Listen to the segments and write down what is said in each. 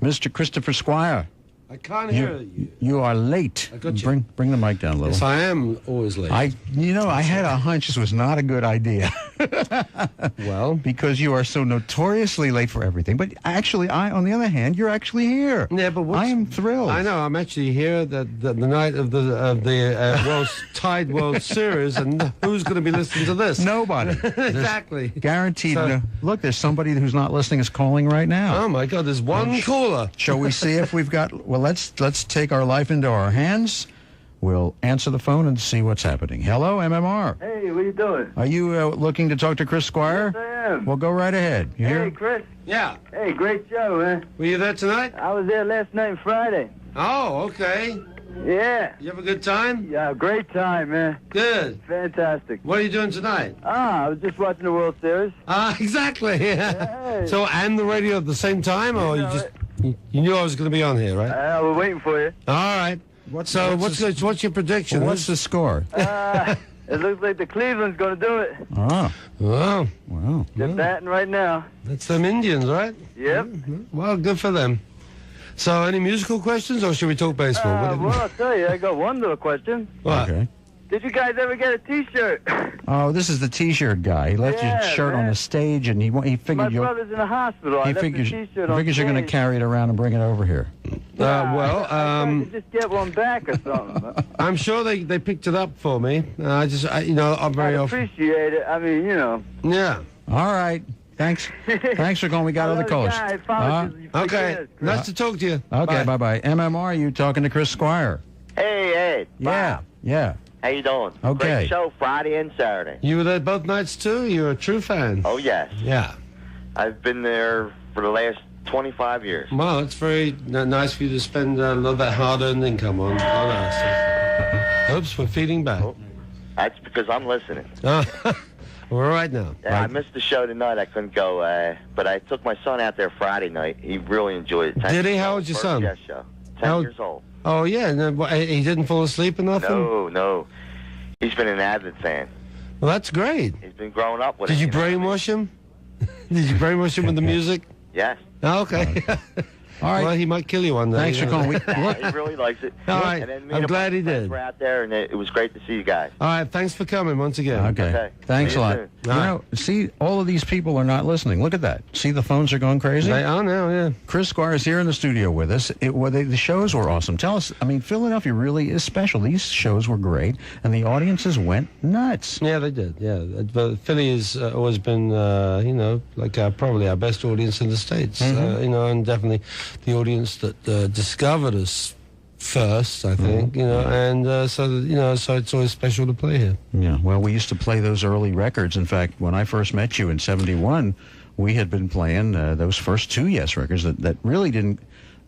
Mr. Christopher Squire. I can't hear you. You are late. I got you. Bring the mic down a little. Yes, I am always late. I had a hunch this was not a good idea. Well, because you are so notoriously late for everything. But actually, on the other hand, you're actually here. Yeah, but I am thrilled. I know. I'm actually here the night of the Tide World Series, and who's going to be listening to this? Nobody. Exactly. Guaranteed. So, look, there's somebody who's not listening is calling right now. Oh my God! There's one caller. Shall we see if we've got? Well, let's take our life into our hands. We'll answer the phone and see what's happening. Hello, MMR. Hey, what are you doing? Are you looking to talk to Chris Squire? Yes, I am. Well, go right ahead. You hear? Hey, Chris. Yeah. Hey, great show, man. Were you there tonight? I was there last night and Friday. Oh, okay. Yeah. You have a good time? Yeah, great time, man. Good. Fantastic. What are you doing tonight? I was just watching the World Series. Exactly. Hey. So, and the radio at the same time, or you knew I was going to be on here, right? We're waiting for you. All right. What's your prediction? What's the score? It looks like the Cleveland's going to do it. Oh. Wow. Wow. They're batting right now. That's them Indians, right? Yep. Well, good for them. So, any musical questions, or should we talk baseball? Well, I'll tell you, I got one little question. What? Okay. Did you guys ever get a T-shirt? Oh, this is the T-shirt guy. He left your shirt on the stage, and he figured My you. brother's in the hospital. I He left the figures, T-shirt on you're going to stage. carry it around and bring it over here. I could just get one back or something. I'm sure they picked it up for me. I'm very I often. appreciate it. I mean, Yeah. All right. Thanks. Thanks for calling. We got other callers. Okay. Nice to talk to you. Okay. Bye. MMR, you talking to Chris Squire? Hey, Ed. Yeah. Yeah. How you doing? Okay. Great show Friday and Saturday. You were there both nights too? You're a true fan. Oh, yes. Yeah. I've been there for the last 25 years. Well, it's very nice for you to spend a little bit hard-earned income on us. Oops, we're feeding back. Oh, that's because I'm listening. We're all right now. Yeah, I missed the show tonight. I couldn't go, but I took my son out there Friday night. He really enjoyed it. Did he? How old's your son? Yes, show. 10 years old. Oh, yeah. No, he didn't fall asleep or nothing? No. He's been an avid fan. Well, that's great. He's been growing up with it. Did you know what I mean? brainwash him? Did you brainwash him with the music? Yes. Oh, okay. All right. Well, he might kill you one day. Thanks for calling. He really likes it. All right. And then me I'm and glad my he friends did. were out there, and it was great to see you guys. All right. Thanks for coming once again. Okay. Thanks See a you lot. soon. You know, see, all of these people are not listening. Look at that. See, the phones are going crazy? They are now, yeah. Chris Squire is here in the studio with us. The shows were awesome. Tell us, I mean, Philadelphia really is special. These shows were great, and the audiences went nuts. Yeah, they did. Yeah, but Philly has always been, probably our best audience in the States. And definitely the audience that discovered us first, I think. So it's always special to play here. Yeah. Well, we used to play those early records. In fact, when I first met you in '71, we had been playing those first two Yes records that really didn't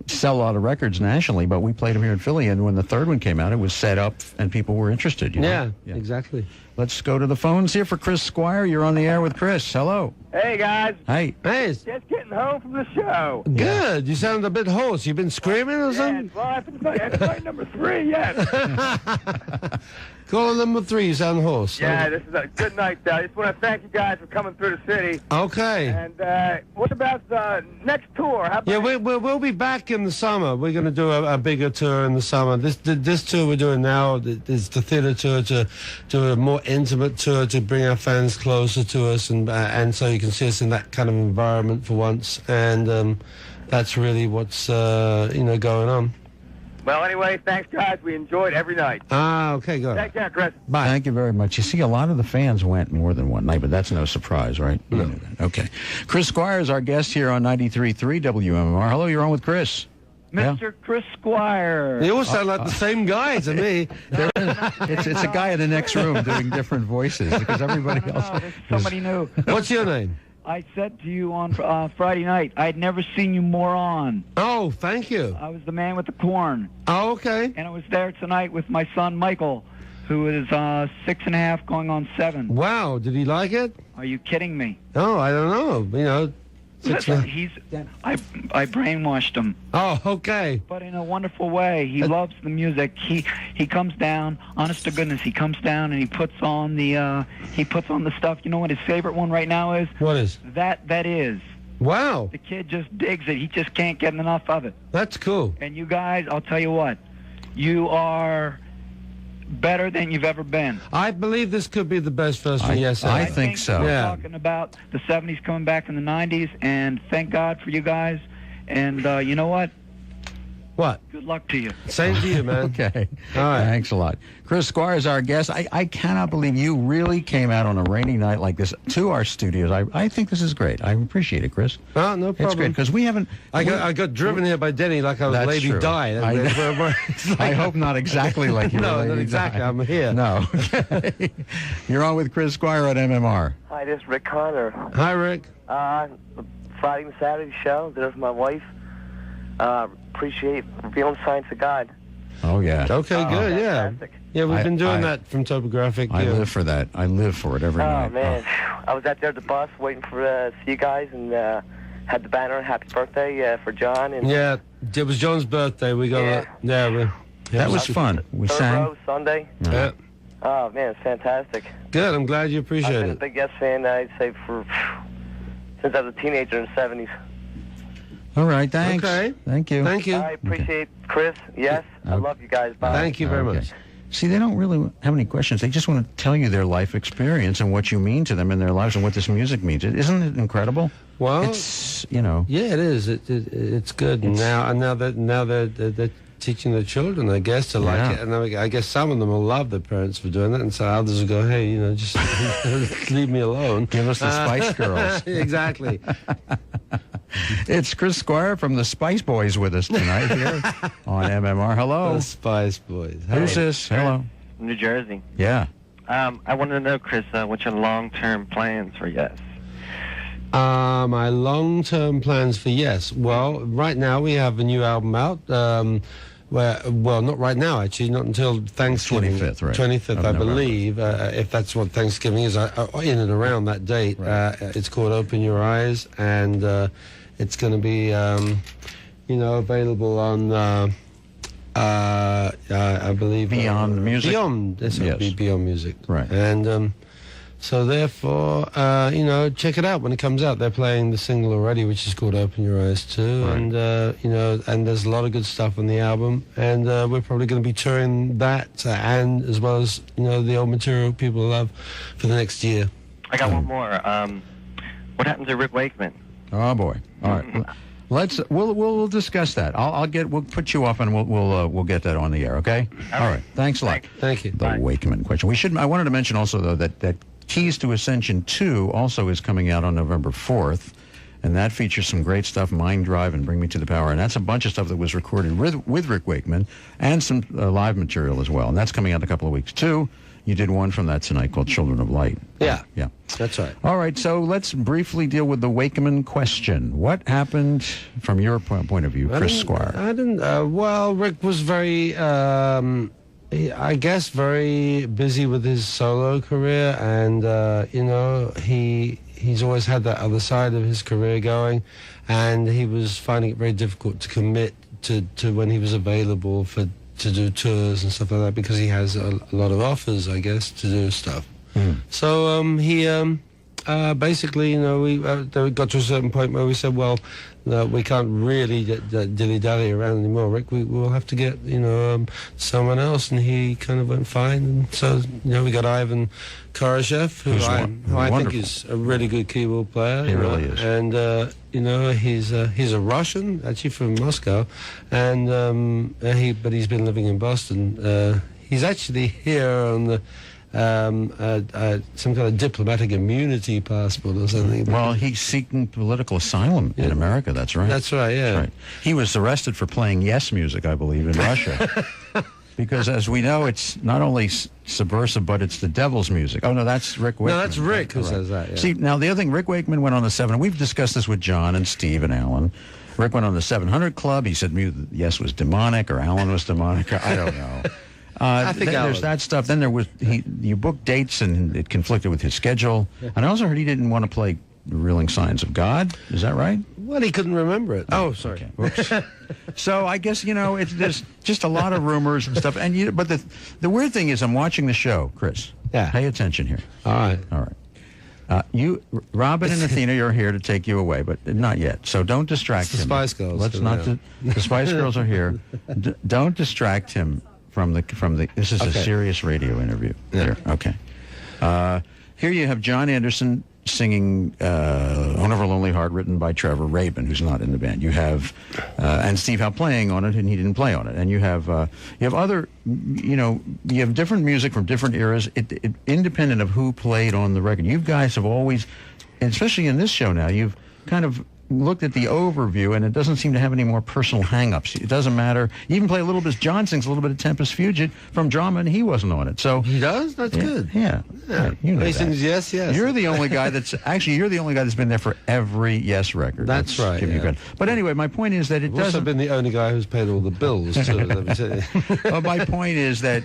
sell a lot of records nationally, but we played them here in Philly, and when the third one came out, it was set up and people were interested. You know? Yeah, exactly. Let's go to the phones here for Chris Squire. You're on the air with Chris. Hello. Hey, guys. Hey. Hey, Just getting home from the show. good. You sound a bit hoarse. You been screaming or something? Well, that's fight number 3, yes. Caller number 3, you sound hoarse. Yeah, this is a good night. I just want to thank you guys for coming through the city. Okay. And what about the next tour? How about Yeah, we'll be back in the summer. We're going to do a bigger tour in the summer. This tour we're doing now is the theater tour, to do a more intimate tour to bring our fans closer to us, and so you can see us in that kind of environment for once. And that's really what's going on. Well, anyway, thanks, guys. We enjoyed every night. Okay, go. Take care, Chris. Bye. Thank you very much. You see, a lot of the fans went more than one night, but that's no surprise, right? No. You knew that. Okay. Chris Squire is our guest here on 93.3 WMMR. Hello, you're on with Chris. Mr. Chris Squire. They all sound like the same guy to me. It's a guy in the next room doing different voices because everybody else. Somebody new. What's your name? I said to you on Friday night, I'd never seen you more on. Oh, thank you. I was the man with the corn. Oh, okay. And I was there tonight with my son, Michael, who is 6.5 going on 7. Wow, did he like it? Are you kidding me? Oh, I don't know. I brainwashed him, Oh, okay. but in a wonderful way. He loves the music. He comes down, honest to goodness, he comes down and he puts on the stuff. You know what his favorite one right now is? What is? That is. Wow, The kid just digs it. He just can't get enough of it. that's cool. And you guys, I'll tell you what, you are better than you've ever been. I believe this could be the best first one. Yes, I ever. think so. We're Yeah. talking about the 70s coming back in the 90s, and thank God for you guys. And you know what? What? Good luck to you. Same to you, man. Okay. All right. Thanks a lot. Chris Squire is our guest. I cannot believe you really came out on a rainy night like this to our studios. I think this is great. I appreciate it, Chris. Oh, no problem. It's great because we haven't. I got driven here by Denny like I was That's Lady true. Di. I hope not exactly like you. No, not exactly. I'm here. No. Okay. You're on with Chris Squire on MMR. Hi, this is Rick Connor. Hi, Rick. Friday and Saturday show. Did it with my wife. Appreciate revealing science of God. Oh yeah. Okay, good. Yeah. Fantastic. Yeah, we've been doing I- that from Topographic. I yeah. live for that. I live for it every Oh, night. man. I was out there at the bus waiting for see you guys and had the banner, happy birthday for John. And Yeah, it was John's birthday. We got That was fun. We third sang. row Sunday. Yeah. Oh, man, it's fantastic. Good. I'm glad you I've appreciate been a it. big Yes fan, I'd say, since I was a teenager in the 70s. All right. Thanks. Okay. Thank you. Thank you. I appreciate Chris. Yes, I love you guys. Bye. Thank you very Okay. much. See, they don't really have any questions. They just want to tell you their life experience and what you mean to them in their lives and what this music means. Isn't it incredible? Well, It's, you know. yeah, it is. It's good. Now they're teaching the children, I guess, to like Yeah. it. And I guess some of them will love their parents for doing it, and so others will go, hey, just leave me alone. Give us the Spice Girls. Exactly. It's Chris Squire from the Spice Boys with us tonight here on MMR. Hello. The Spice Boys. Who's this? Hello. New Jersey. Yeah. I wanted to know, Chris, what's your long-term plans for Yes? My long-term plans for Yes. Well, right now we have a new album out. Not right now, actually, not until Thanksgiving. 25th, right. 25th, Of I November. believe, if that's what Thanksgiving is, in and around that date. Right. It's called Open Your Eyes, and it's going to be, available on, I believe... Beyond Music? Beyond, this will Yes. be Beyond Music. Right. And... So therefore, check it out when it comes out. They're playing the single already, which is called "Open Your Eyes" too, Right. and and there's a lot of good stuff on the album. And we're probably going to be touring that, and as well as the old material people love for the next year. I got one more. What happened to Rick Wakeman? Oh boy. All right. We'll discuss that. We'll put you up and we'll get that on the air. Okay. All right. Thanks a lot. Thank you. The Wakeman question. I wanted to mention also though that Keys to Ascension 2 also is coming out on November 4th, and that features some great stuff, Mind Drive and Bring Me to the Power, and that's a bunch of stuff that was recorded with Rick Wakeman and some live material as well, and that's coming out in a couple of weeks too. You did one from that tonight called Children of Light. Yeah. Yeah. That's right. All right, so let's briefly deal with the Wakeman question. What happened from your point of view, Chris Squire? I didn't. Well, Rick was very, I guess, very busy with his solo career, and he's always had that other side of his career going, and he was finding it very difficult to commit to when he was available to do tours and stuff like that, because he has a lot of offers, I guess, to do stuff. So he basically, we got to a certain point where we said, well, no, we can't really dilly-dally around anymore, Rick. We'll have to get, someone else. And he kind of went fine. And so, we got Ivan Karashev, who I think wonderful. is a really good keyboard player. He really is. And, he's a Russian, actually from Moscow. And but he's been living in Boston. He's actually here on the some kind of diplomatic immunity passport or something. Well, he's seeking political asylum in America. That's right. That's right, yeah. That's right. He was arrested for playing Yes music, I believe, in Russia. Because, as we know, it's not only subversive, but it's the devil's music. Oh, no, that's Rick Wakeman. No, that's Rick who Right. says that, yeah. See, now, the other thing, Rick Wakeman went on the 7, and we've discussed this with John and Steve and Alan. Rick went on the 700 Club. He said Yes was demonic, or Alan was demonic. I don't know. I think then there's that stuff. Then there was you booked dates and it conflicted with his schedule. Yeah. And I also heard he didn't want to play Revealing Signs of God. Is that right? Well, he couldn't remember it. Oh, sorry. Okay. So I guess there's just a lot of rumors and stuff. But the weird thing is, I'm watching the show, Chris. Yeah. Pay attention here. All right. All right. Robin and Athena are here to take you away, but not yet. So don't distract It's the him. Spice Girls. Let's not. The Spice Girls are here. Don't distract him from the. This is a serious radio interview. Yeah. Here. Okay. Here you have John Anderson singing "Home of a Lonely Heart," written by Trevor Rabin, who's not in the band. You have and Steve Howe playing on it, and he didn't play on it. And you have other, you have different music from different eras, independent of who played on the record. You guys have always, and especially in this show now, you've kind of looked at the overview, and it doesn't seem to have any more personal hang-ups. It doesn't matter. You even play a little bit. John sings a little bit of Tempest Fugit from Drama, and he wasn't on it. So He does? That's good. Yeah. Right, you know He that. sings yes, yes. You're the only guy that's been there for every Yes record. That's right, Give you yeah. credit. But anyway, my point is that it I've also doesn't. been the only guy who's paid all the bills, too, let me tell you. Well, my point is that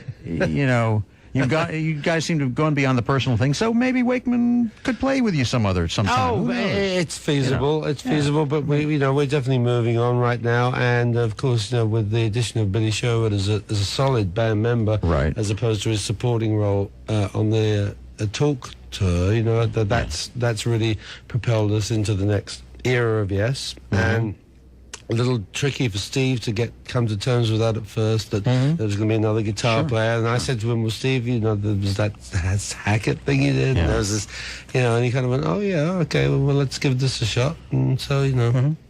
you guys seem to have gone beyond the personal thing. So maybe Wakeman could play with you sometime. Oh, Who knows? it's feasible. It's feasible, but we're definitely moving on right now. And of course, with the addition of Billy Sherwood as a solid band member, Right. as opposed to his supporting role on the talk tour, that's really propelled us into the next era of Yes. And a little tricky for Steve to come to terms with that at first, that there was going to be another guitar player. And I said to him, well, Steve, there was that Hackett thing you did. And there was this, and he kind of went, oh, yeah, okay, well, let's give this a shot. And so,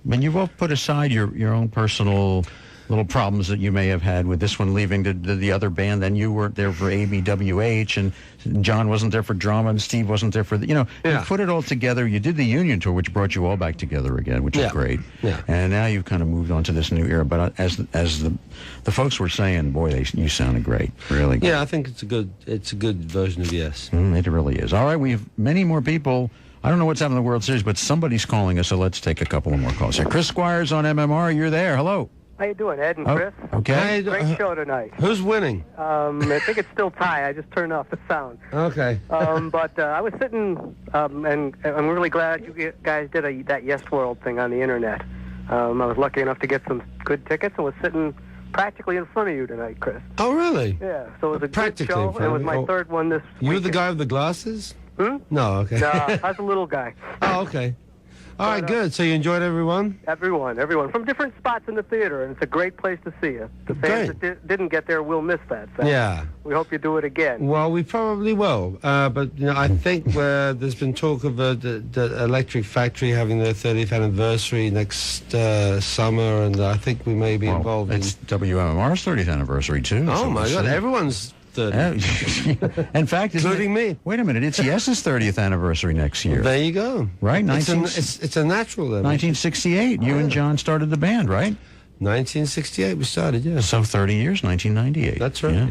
When you've all put aside your own personal little problems that you may have had with this one leaving the other band, then you weren't there for ABWH, and John wasn't there for Drama, and Steve wasn't there for you put it all together. You did the Union tour, which brought you all back together again, which is great. Yeah. And now you've kind of moved on to this new era. But as the folks were saying, boy, you sounded great, really good. Yeah, I think it's a good version of Yes. It really is. All right, we have many more people. I don't know what's happening in the World Series, but somebody's calling us, so let's take a couple of more calls here. Chris Squire's on MMR. You're there. Hello. How you doing, Ed and Chris? Okay. Great show tonight. Who's winning? I think it's still tie. I just turned off the sound. Okay. But I was sitting, and I'm really glad you guys did that Yes World thing on the internet. I was lucky enough to get some good tickets and was sitting practically in front of you tonight, Chris. Oh, really? Yeah, so it was a good Practically show. in front It of was me. my Oh, third one this You week. the guy with the glasses? Hmm? No, okay. No, I was a little guy. Oh, okay. All right, good. So you enjoyed everyone? Everyone from different spots in the theater, and it's a great place to see you. The fans that didn't get there will miss that. So Yeah. we hope you do it again. Well, we probably will. But I think there's been talk of the Electric Factory having their 30th anniversary next summer, and I think we may be involved in. It's WMMR's 30th anniversary too. Oh so my we'll God! see. Everyone's 30. In fact, Including me. Wait a minute, it's Yes's 30th anniversary next year. There you go. Right, It's a natural then. 1968. You and John started the band, right? 1968 we started. Yeah. So 30 years, 1998. That's right. Yeah.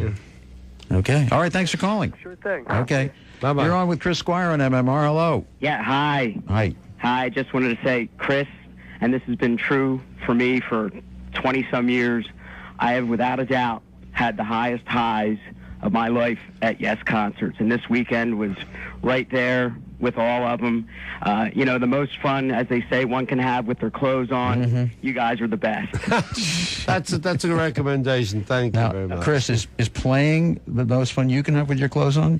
Yeah. Okay. All right. Thanks for calling. Sure thing. Okay. Bye-bye. You're on with Chris Squire on MMR. Hello. Yeah, hi. Hi. Hi, just wanted to say, Chris, and this has been true for me for 20-some years, I have without a doubt had the highest highs of my life at Yes concerts, and this weekend was right there with all of them. The most fun, as they say, one can have with their clothes on. You guys are the best. That's a recommendation. Thank you very Now, much. Chris, is playing the most fun you can have with your clothes on?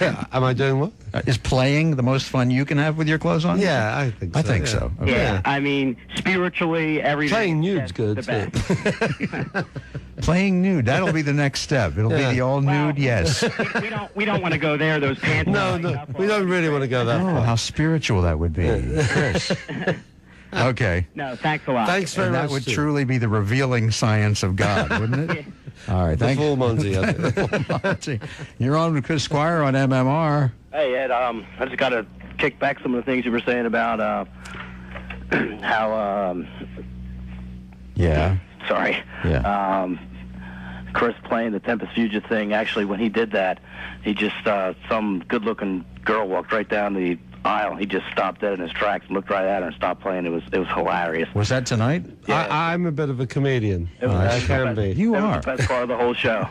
Am I doing what? Is playing the most fun you can have with your clothes on? Yeah, I think so. I think yeah. so. Okay. Yeah, I mean, spiritually, everything. Playing nude's that's good, the best. Playing nude. That'll be the next step. It'll Yeah. be the all nude. Yes. we don't want to go there. Those pants. No, we don't really want to go that Oh, far. how spiritual that would be, Chris. Okay. No, thanks a lot. Thanks very And much. that would Steve. truly be the revealing science of God, wouldn't it? All right. The Thank full Monty. I think. Monty. You're on with Chris Squire on MMR. Hey, Ed, I just got to kick back some of the things you were saying about how, Yeah. sorry, Yeah. Chris playing the Tempest Fugit thing. Actually, when he did that, he just, some good-looking girl walked right down the aisle. He just stopped dead in his tracks and looked right at her and stopped playing. It was hilarious. Was that tonight? I'm a bit of a comedian. It was, I can be. You It are. was the best part of the whole show.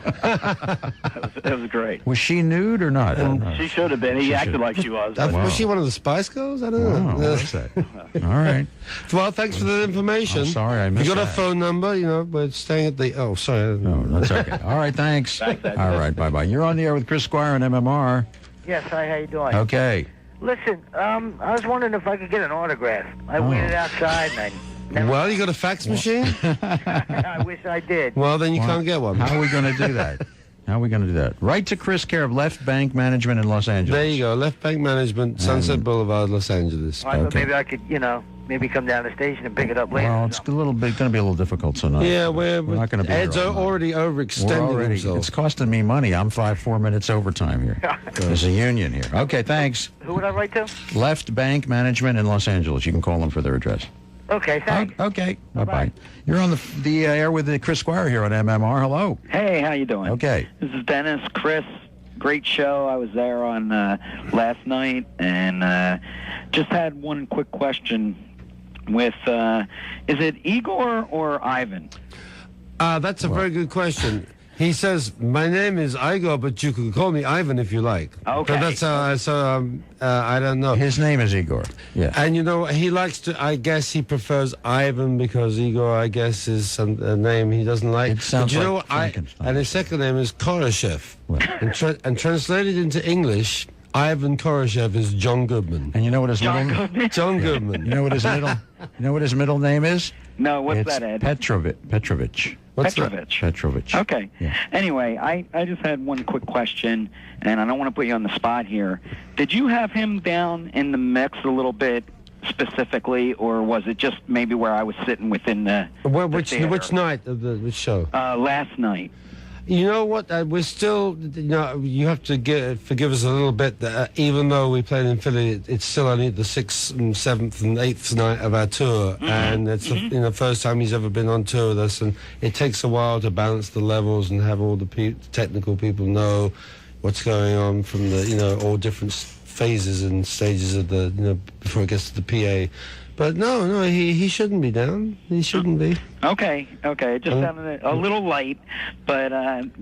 it was great. Was she nude or not? I don't know. She should have been. He acted like she was. but- Was she one of the Spice Girls? I don't Oh, know. what's that? All right. Well, thanks for the information. I'm sorry, I missed You got that. a phone number? We're staying at the. Oh, sorry. No, that's okay. All right, thanks. Thanks, Ed. All right, bye-bye. You're on the air with Chris Squire on MMR. Yes, hi, how you doing? Okay. Listen, I was wondering if I could get an autograph. I waited outside and I never... Well, you got a fax machine? I wish I did. Well, then you can't get one. How are we going to do that? How are we going to do that? Write to Chris, care of Left Bank Management in Los Angeles. There you go. Left Bank Management, Sunset Boulevard, Los Angeles. I thought maybe I could, maybe come down to the station and pick it up later. Well, it's going to be a little difficult tonight. Yeah, we're not going to be Ed's here all night. already overextending himself. It's costing me money. I'm 4 minutes overtime here. There's a union here. Okay, thanks. Who would I write to? Left Bank Management in Los Angeles. You can call them for their address. Okay, thanks. Okay, bye-bye. You're on the air with Chris Squire here on MMR. Hello. Hey, how you doing? Okay. This is Dennis. Chris, great show. I was there on last night, and just had one quick question with, is it Igor or Ivan? That's a very good question. He says, my name is Igor, but you can call me Ivan if you like. Okay. But that's, I don't know. His name is Igor. Yeah. And, he likes to, I guess he prefers Ivan because Igor, I guess, is a name he doesn't like. It sounds but like Frankenstein. And his second name is Koroshev. And translated into English, Ivan Koroshev is John Goodman. And you know what his John middle Goodman? John Goodman. You know what his middle name is? No, what's It's that, Ed? Petrovich. What's that? Petrovich. Okay. Yeah. Anyway, I just had one quick question, and I don't want to put you on the spot here. Did you have him down in the mix a little bit specifically, or was it just maybe where I was sitting within the Which theater? night of the show? Last night. You know what? We're still, you have to forgive us a little bit. That, even though we played in Philly, it's still only the 6th and 7th and 8th night of our tour. And it's the first time he's ever been on tour with us. And it takes a while to balance the levels and have all the technical people know what's going on from the, all different phases and stages of the, before it gets to the PA. But no, he shouldn't be down. He shouldn't be. Okay. It just sounded a little light, but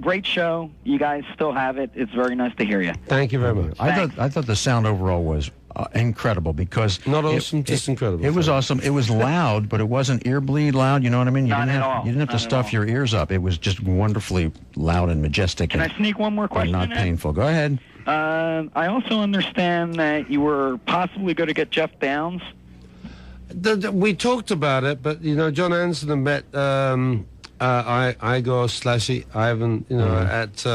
great show. You guys still have it. It's very nice to hear you. Thank you very much. I thought the sound overall was incredible because not awesome, just incredible. It was awesome. It was loud, but it wasn't ear bleed loud. You know what I mean? You didn't have to stuff your ears up. It was just wonderfully loud and majestic. Can I sneak one more question? And not painful. Go ahead. I also understand that you were possibly going to get Jeff Downs. We talked about it, but John Anson met Igor / Ivan, at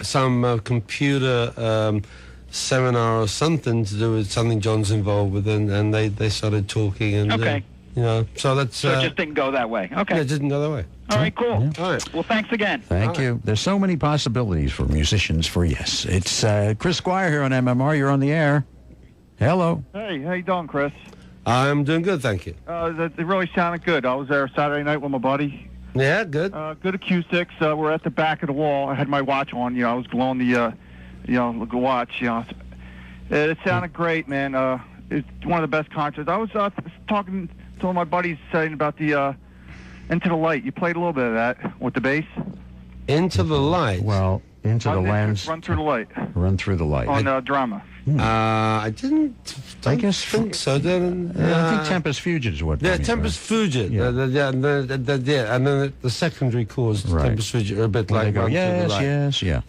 some computer seminar or something to do with something John's involved with, and they started talking, and okay. So that's so it just didn't go that way. Okay, yeah, it didn't go that way. All right, cool. Yeah. All right. Well, thanks again. Thank you. There's so many possibilities for musicians for yes. It's Chris Squire here on MMR. You're on the air. Hello. Hey, how you doing, Chris? I'm doing good, thank you. It really sounded good. I was there Saturday night with my buddy. Yeah, good. Good acoustics. We're at the back of the wall. I had my watch on. I was glowing the, watch. It sounded great, man. It's one of the best concerts. I was talking to one of my buddies saying about the Into the Light. You played a little bit of that with the bass. Into the Light? Well, Into the Lens. Run Through the Light. Run Through the Light. On drama. I didn't. I guess think so. I think Tempest Fugit is what. Yeah, Tempest Fugit. Yeah, and then the secondary chords, Tempest Fugit, are a bit like. They go, yes, yeah.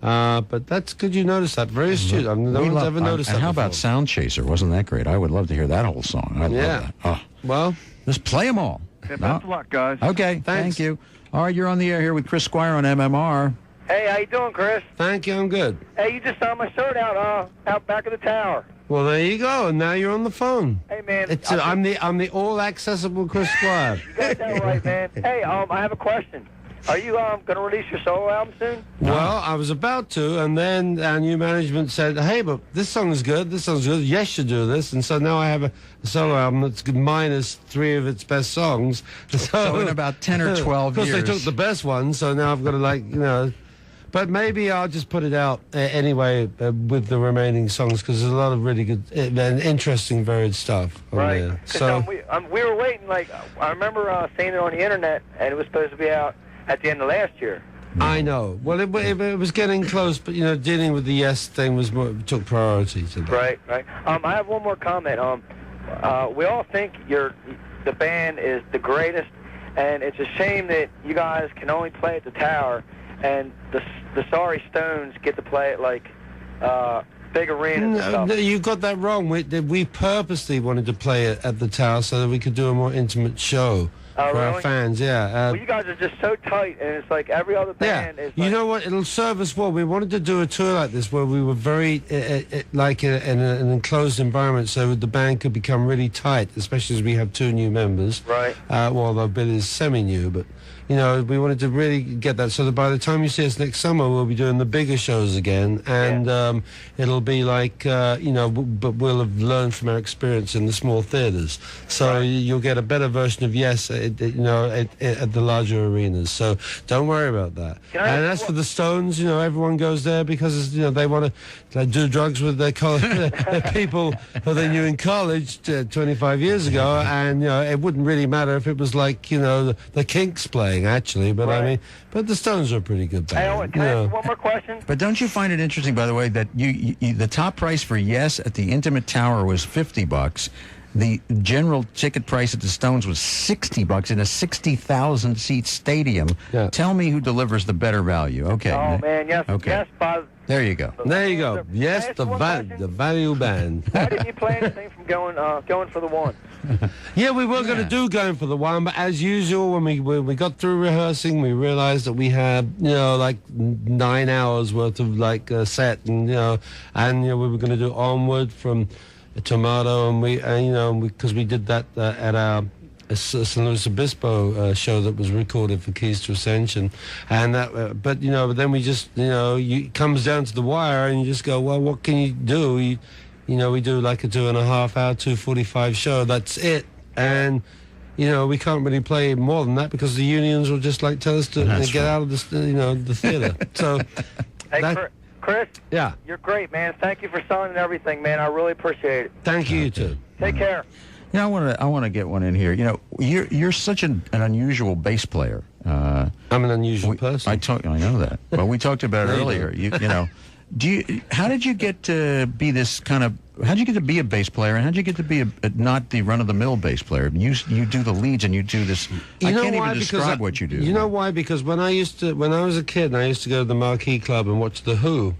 But that's good. You noticed that. Very astute. No one's ever noticed that. And how before. about Sound Chaser? Wasn't that great? I would love to hear that whole song. I love that. Oh. Well, just play them all. Yeah, best of luck, guys. Okay, thank you. All right, you're on the air here with Chris Squire on MMR. Hey, how you doing, Chris? Thank you, I'm good. Hey, you just saw my shirt out back of the tower. Well, there you go. And now you're on the phone. Hey, man. I'm the all accessible Chris Squire. You got that right, man. Hey, I have a question. Are you going to release your solo album soon? Well, I was about to, and then our new management said, hey, but this song is good, yes, you do this. And so now I have a solo album that's minus 3 of its best songs. So in about 10 or 12 years. Of course, they took the best ones, so now I've got to, But maybe I'll just put it out anyway with the remaining songs, because there's a lot of really good and interesting, varied stuff on there. So we were waiting, I remember seeing it on the internet, and it was supposed to be out at the end of last year. I know. Well, it was getting close, but dealing with the Yes thing took priority today. Right. I have one more comment. We all think the band is the greatest, and it's a shame that you guys can only play at the Tower, and the Sorry Stones get to play it big arenas and stuff. No, you got that wrong. We purposely wanted to play it at the Tower so that we could do a more intimate show for really? our fans. Yeah. Well, you guys are just so tight, and it's like every other band is. You know what? It'll serve us well. We wanted to do a tour like this where we were very like in an enclosed environment, so the band could become really tight, especially as we have 2 new members. Right. Well, although Bill is semi-new, but. You know, we wanted to really get that so that by the time you see us next summer, we'll be doing the bigger shows again, and it'll be like, you know, but we'll have learned from our experience in the small theaters. So you'll get a better version of Yes, you know, at the larger arenas. So don't worry about that. And as for the Stones, you know, everyone goes there because, you know, they want to do drugs with their people who they knew in college 25 years ago, and, you know, it wouldn't really matter if it was like, you know, the Kinks playing. Actually, but I mean, but the Stones are a pretty good band. Hey, Owen, can I ask one more question? But don't you find it interesting, by the way, that you the top price for Yes at the Intimate Tower was $50. The general ticket price at the Stones was $60 in a 60,000 seat stadium. Yeah. Tell me who delivers the better value. Okay. Oh man, yes, Okay. yes, Bob. There you go. There you go. Yes, the value band. Why didn't you play anything from going for the one? Yeah, we were going to do Going for the One, but as usual, when we got through rehearsing, we realized that we had, you know, like 9 hours worth of like set, and you know, we were going to do Onward from Tomato, and you know, because we did that at our St. Louis Obispo show that was recorded for Keys to Ascension, and that, but you know, but then we just, you know, it comes down to the wire, and you just go, well, what can you do? You know, we do like a 2.5 hour, 2:45 show. That's it, and you know, we can't really play more than that because the unions will just like tell us to get out of the, you know, the theater. So, hey, Chris. Yeah. You're great, man. Thank you for signing everything, man. I really appreciate it. Thank you, you too. Take care. You know, I want to get one in here. You know, you're such an unusual bass player. I'm an unusual person. I know that. Well, we talked about it earlier. You know. How did you get to be this kind of? How did you get to be a bass player, and how did you get to be not the run-of-the-mill bass player? You do the leads, and you do this. I can't even describe what you do. You know why? Because when I was a kid, and I used to go to the Marquee Club and watch the Who.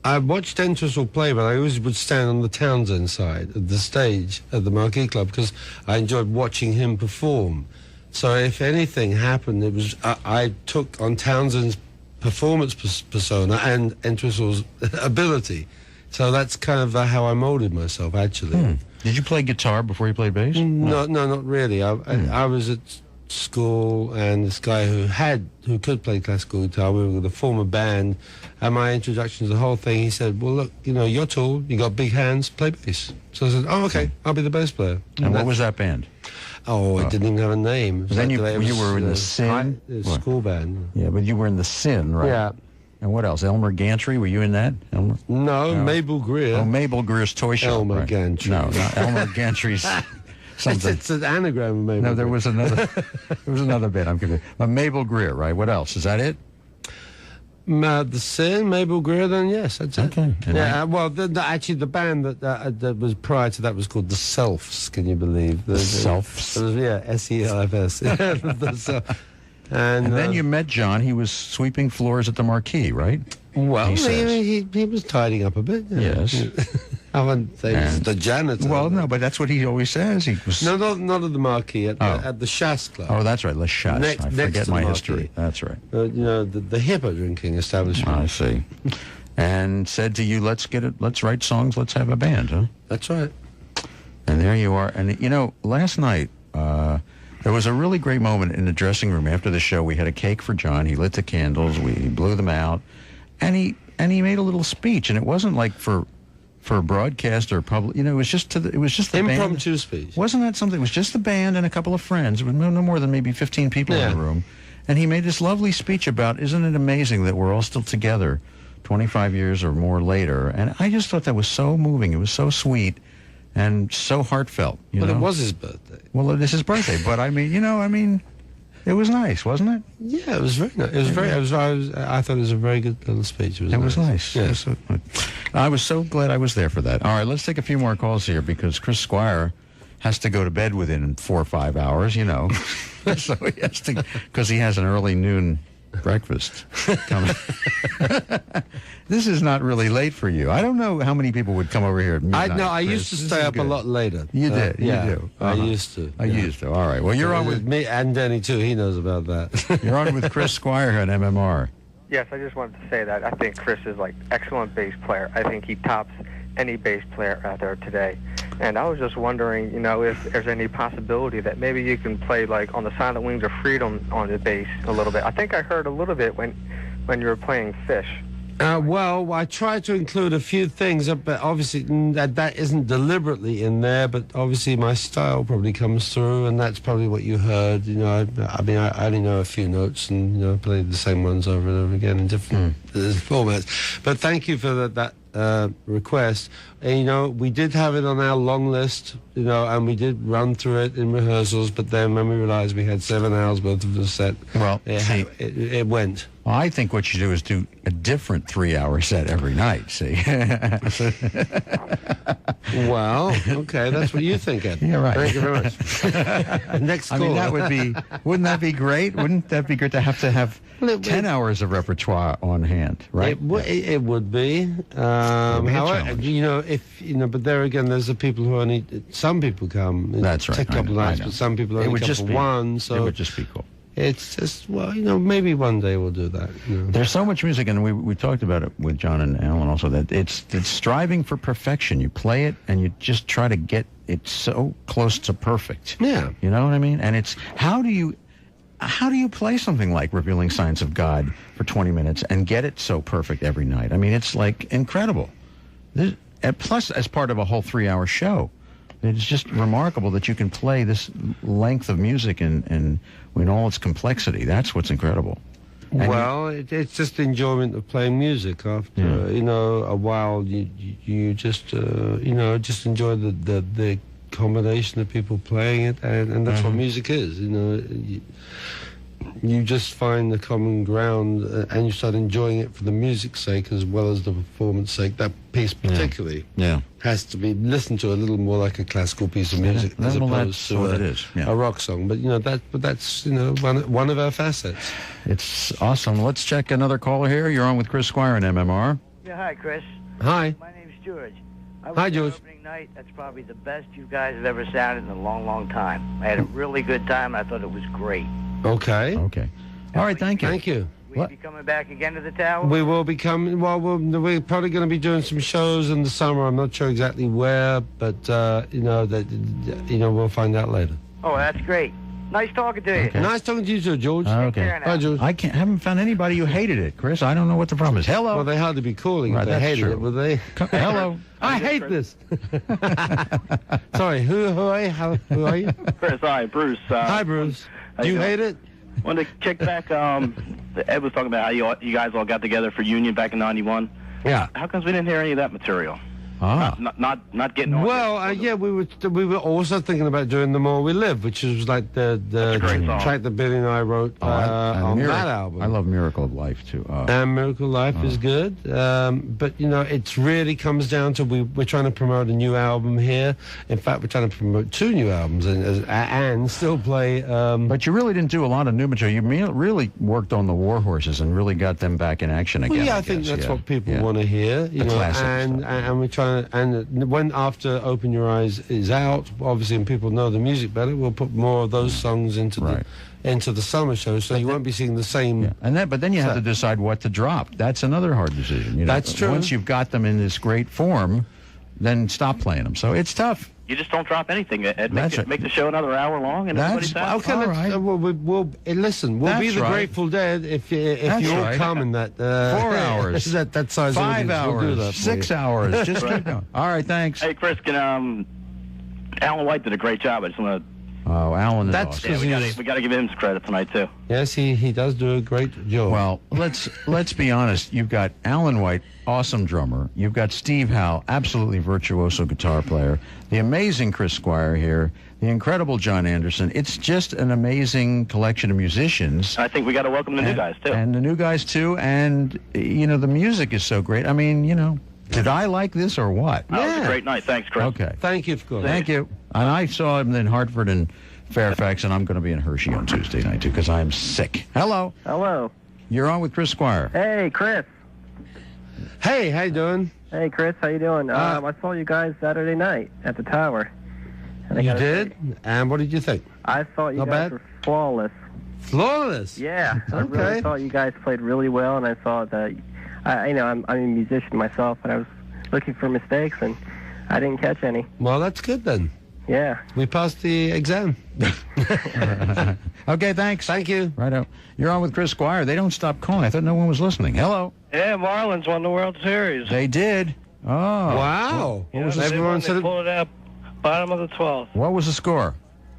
I watched Entwistle play, but I always would stand on the Townsend side of the stage at the Marquee Club because I enjoyed watching him perform. So if anything happened, it was I took on Townsend's performance persona and Entwistle's ability. So that's kind of how I molded myself, actually. Did you play guitar before you played bass? No, not really. I was at school, and this guy who could play classical guitar, we were the former band, and my introduction to the whole thing, he said, well, look, you know, you're tall, you got big hands, play bass. So I said, oh, okay, I'll be the bass player. And what was that band? Oh, it didn't even have a name. Then you were in the Sin? School band. Yeah, but you were in the Sin, right? Yeah. And what else? Elmer Gantry, were you in that? Elmer? No, Mabel Greer. Oh, Mabel Greer's Toy Shop. Elmer Gantry. No, not Elmer Gantry's something. It's an anagram of Mabel No, there Greer. was another bit. I'm confused. Mabel Greer, right? What else? Is that it? The Sin, Mabel Greer, then yes, that's it. Okay. Yeah, well, actually, the band that was prior to that was called The Selfs, can you believe? The Selfs? Yeah, S-E-L-F-S. And then you met John. He was sweeping floors at the Marquee, right? Well, he was tidying up a bit. Yeah. Yes. I wouldn't say he's the janitor. Well, no, but that's what he always says. He was. No, not at the Marquee, at the Chasse Club. Oh, that's right, Le Chasse. I forget my history. That's right. You know, the hipper drinking establishment. I see. And said to you, let's write songs, let's have a band, huh? That's right. And there you are. And, you know, last night, there was a really great moment in the dressing room after the show. We had a cake for John. He lit the candles. We blew them out. And he made a little speech. And it wasn't like for a broadcast or public, you know, it was just the impromptu band. Speech. Wasn't that something? It was just the band and a couple of friends, with no more than maybe 15 people in the room. And he made this lovely speech about, isn't it amazing that we're all still together 25 years or more later? And I just thought that was so moving. It was so sweet and so heartfelt. But it was his birthday. Well, it is his birthday. But I mean, it was nice, wasn't it? Yeah, it was very nice. It was very. I thought it was a very good little speech. It was nice. Yeah. I was so glad I was there for that. All right, let's take a few more calls here because Chris Squire has to go to bed within 4 or 5 hours, you know. So he has to, because he has an early noon breakfast coming. This is not really late for you. I don't know how many people would come over here at midnight. I used to stay up a lot later. You did? You do? I used to. I used to. All right. Well, you're on with me and Danny, too. He knows about that. You're on with Chris Squire here on MMR. Yes, I just wanted to say that I think Chris is like excellent bass player. I think he tops any bass player out there today. And I was just wondering, if there's any possibility that maybe you can play like on the Silent Wings of Freedom on the bass a little bit. I think I heard a little bit when you were playing Fish. Well, I try to include a few things, but obviously that isn't deliberately in there, but obviously my style probably comes through, and that's probably what you heard. I only know a few notes, and, played the same ones over and over again in different formats. But thank you for that request. And, we did have it on our long list, and we did run through it in rehearsals, but then when we realized we had 7 hours worth of the set, well, it went. Well, I think what you do is do a different 3-hour set every night, see? Well, okay, that's what you think, Ed. Yeah, right. Thank you very much. Next call. I mean, wouldn't that be great? Wouldn't that be good to have 10 hours of repertoire on hand, right? It would be. However, but there again, there's the people who only, some people come. That's right. Take a couple of nights, but some people only come for one. So it would just be cool. It's just, maybe one day we'll do that. There's so much music, and we talked about it with John and Alan also, that it's striving for perfection. You play it, and you just try to get it so close to perfect. Yeah. You know what I mean? And it's, how do you play something like Revealing Signs of God for 20 minutes and get it so perfect every night? I mean, it's like incredible. And plus, as part of a whole 3-hour show. It's just remarkable that you can play this length of music and in all its complexity. That's what's incredible. And it's just the enjoyment of playing music. After a while, you just just enjoy the combination of people playing it, and that's what music is. You just find the common ground, and you start enjoying it for the music's sake as well as the performance sake. That piece particularly has to be listened to a little more like a classical piece of music as opposed to a rock song. But that's one of our facets. It's awesome. Let's check another caller here. You're on with Chris Squire on MMR. Yeah, hi, Chris. Hi. My name's George. Hi, George. Opening night. That's probably the best you guys have ever sounded in a long, long time. I had a really good time. I thought it was great. Okay. All right, thank you. Thank you. Will you be coming back again to the tower? We will be coming. Well, we're probably going to be doing some shows in the summer. I'm not sure exactly where, but we'll find out later. Oh, that's great. Nice talking to you. Okay. Nice talking to you too, George. Okay. Bye, George. I haven't found anybody who hated it, Chris. I don't know what the problem is. Hello. Well, they had to be calling if they hated it, would they? Hello. I hate this. Sorry, who are you? Chris, hi, Bruce. Hi, Bruce. Do you hate it? Wanted to kick back. Ed was talking about how you guys all got together for Union back in '91. Yeah. How comes we didn't hear any of that material? Not getting on. Well, we were also thinking about doing The More We Live, which was like the track that Billy and I wrote on that album. I love Miracle of Life too. And Miracle of Life is good, but it really comes down to we're trying to promote a new album here. In fact, we're trying to promote 2 new albums and still play. But you really didn't do a lot of new material. You really worked on the War Horses and really got them back in action again. Well, I think that's what people want to hear. The classic and we're trying. And when after Open Your Eyes is out, obviously, and people know the music better, we'll put more of those songs into the summer show, so you won't be seeing the same. Yeah. But then you have to decide what to drop. That's another hard decision. That's true. Once you've got them in this great form, then stop playing them. So it's tough. You just don't drop anything, Ed. Make the show another hour long, and everybody's happy. Okay, all right. We'll listen. We'll be the Grateful Dead if you all come in that 4 hours, that size. 5 audience. hours, We'll do that 6 hours. Just keep going. All right, thanks. Hey, Chris, Alan White did a great job. I just want to. Oh, Alan is That's awesome. We got to give him some credit tonight too. Yes, he does do a great job. Well, let's be honest. You've got Alan White, awesome drummer. You've got Steve Howe, absolutely virtuoso guitar player. The amazing Chris Squire here. The incredible John Anderson. It's just an amazing collection of musicians. I think we got to welcome the new guys too. And the new guys too. And the music is so great. I mean, did I like this or what? It was a great night. Thanks, Chris. Okay. Thank you for calling. Thank you. And I saw him in Hartford and Fairfax, and I'm going to be in Hershey on Tuesday night too because I'm sick. Hello. Hello. You're on with Chris Squire. Hey, Chris. Hey, how you doing? Hey, Chris. How you doing? I saw you guys Saturday night at the Tower. And I You gotta did? say, And what did you think? I thought you Not guys bad? were flawless. Flawless? Yeah. I Okay. really thought you guys played really well, and I thought that, I'm a musician myself, and I was looking for mistakes, and I didn't catch any. Well, that's good then. Yeah. We passed the exam. Okay, thanks. Thank you. Righto. You're on with Chris Squire. They don't stop calling. I thought no one was listening. Hello. Yeah, Marlins won the World Series. They did. Oh. Wow. Yeah, was they everyone won. said They it- pulled it out bottom of the 12th. What was the score?